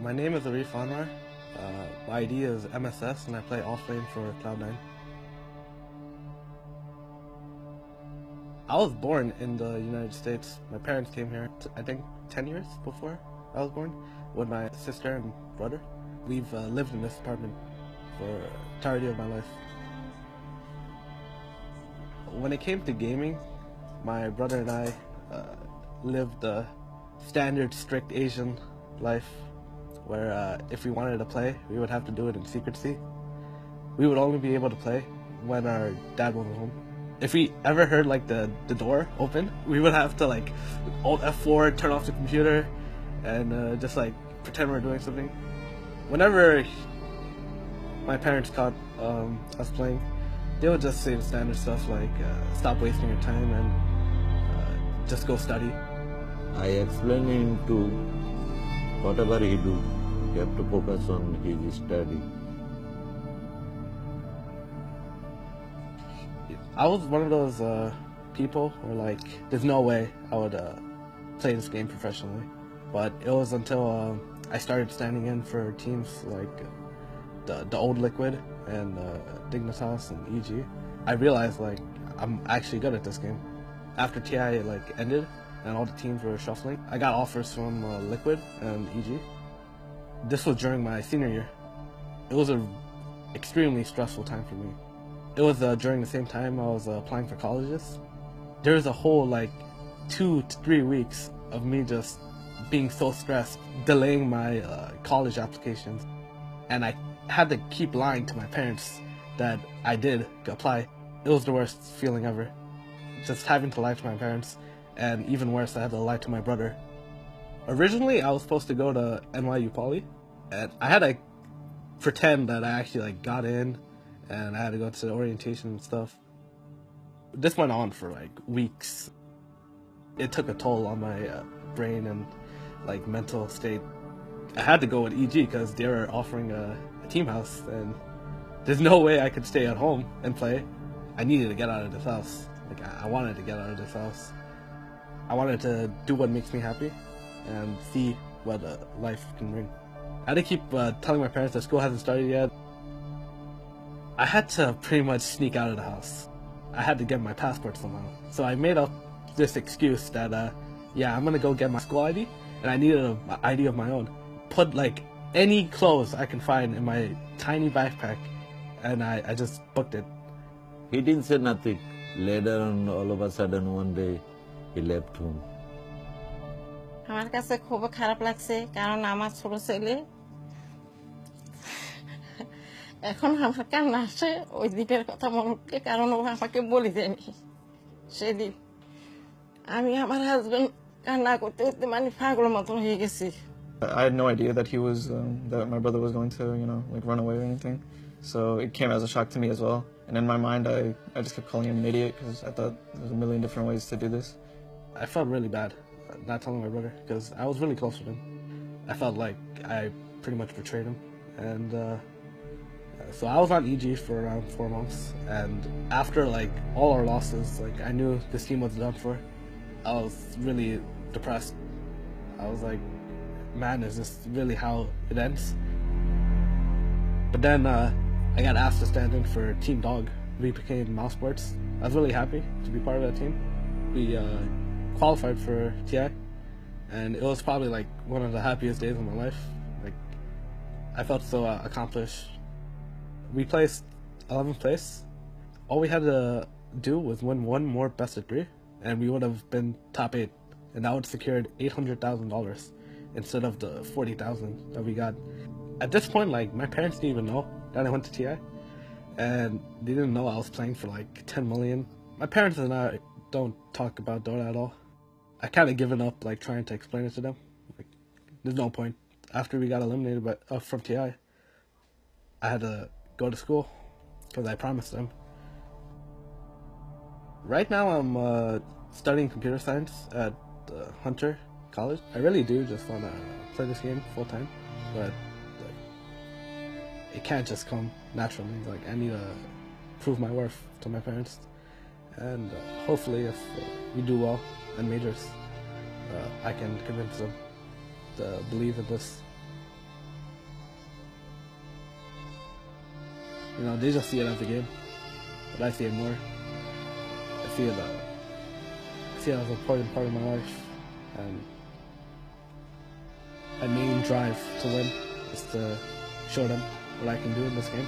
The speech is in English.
My name is Arif Anwar. My ID is MSS and I play offlane for Cloud9. I was born in the United States. My parents came here, I think 10 years before I was born, with my sister and brother. We've lived in this apartment for the entirety of my life. When it came to gaming, my brother and I lived the standard strict Asian life where if we wanted to play, we would have to do it in secrecy. We would only be able to play when our dad wasn't home. If we ever heard like the door open, we would have to like Alt F4, turn off the computer, and just like pretend we're doing something. Whenever my parents caught us playing, they would just say the standard stuff like stop wasting your time and just go study. I explained him to whatever he do, you have to focus on his study. I was one of those people where like there's no way I would play this game professionally, but it was until I started standing in for teams like the old Liquid and Dignitas and EG, I realized like I'm actually good at this game. After TI like ended and all the teams were shuffling, I got offers from Liquid and EG. This was during my senior year. It was an extremely stressful time for me. It was during the same time I was applying for colleges. There was a whole like 2 to 3 weeks of me just being so stressed, delaying my college applications. And I had to keep lying to my parents that I did apply. It was the worst feeling ever. Just having to lie to my parents, and even worse, I had to lie to my brother. Originally, I was supposed to go to NYU Poly, and I had to pretend that I actually like got in, and I had to go to the orientation and stuff. This went on for like weeks. It took a toll on my brain and like mental state. I had to go with EG because they were offering a team house, and there's no way I could stay at home and play. I needed to get out of this house. Like I wanted to get out of this house. I wanted to do what makes me happy and see what life can bring. I had to keep telling my parents that school hasn't started yet. I had to pretty much sneak out of the house. I had to get my passport somehow. So I made up this excuse that, yeah, I'm gonna go get my school ID, and I needed an ID of my own. Put like any clothes I can find in my tiny backpack, and I just booked it. He didn't say nothing. Later on, all of a sudden, one day, he left home. আমার কাছে খুব খারাপ লাগছে কারণ আমার ছোট ছেলে এখন আমার কান্না আসে ওই দিনের কথা মনে পড়ে কারণ ও আমাকে বলে দেয়নি সেদিন আমি আমার হাজবেন্ড কান্না করতে করতে মানে পাগলের মতন হয়ে গেছি I had no idea that he was that my brother was going to like run away or anything, so it came as a shock to me as well. And in my mind, I just kept calling him an idiot because I thought there was a million different ways to do this. I felt really bad not telling my brother because I was really close with him. I felt like I pretty much betrayed him, and so I was on EG for around 4 months. And after like all our losses, like I knew this team was done for. I was really depressed. I was like, man, is this really how it ends? But then I got asked to stand in for Team Dog. We became Mouse Sports. I was really happy to be part of that team. We qualified for TI, and it was probably like one of the happiest days of my life. Like I felt so accomplished. We placed 11th place. All we had to do was win one more best of 3, and we would have been top 8, and that would have secured $800,000 instead of the $40,000 that we got. At this point, like my parents didn't even know that I went to TI, and they didn't know I was playing for like 10 million. My parents and I don't talk about Dota at all. I kind of given up like trying to explain it to them. Like, there's no point. After we got eliminated from TI, I had to go to school because I promised them. Right now I'm studying computer science at Hunter College. I really do just want to play this game full time, but like, it can't just come naturally. Like I need to prove my worth to my parents, and hopefully if we do well in majors, I can convince them to believe in this. You know, they just see it as a game, but I see it more. I see it as an important part of my life, and my main drive to win is to show them what I can do in this game.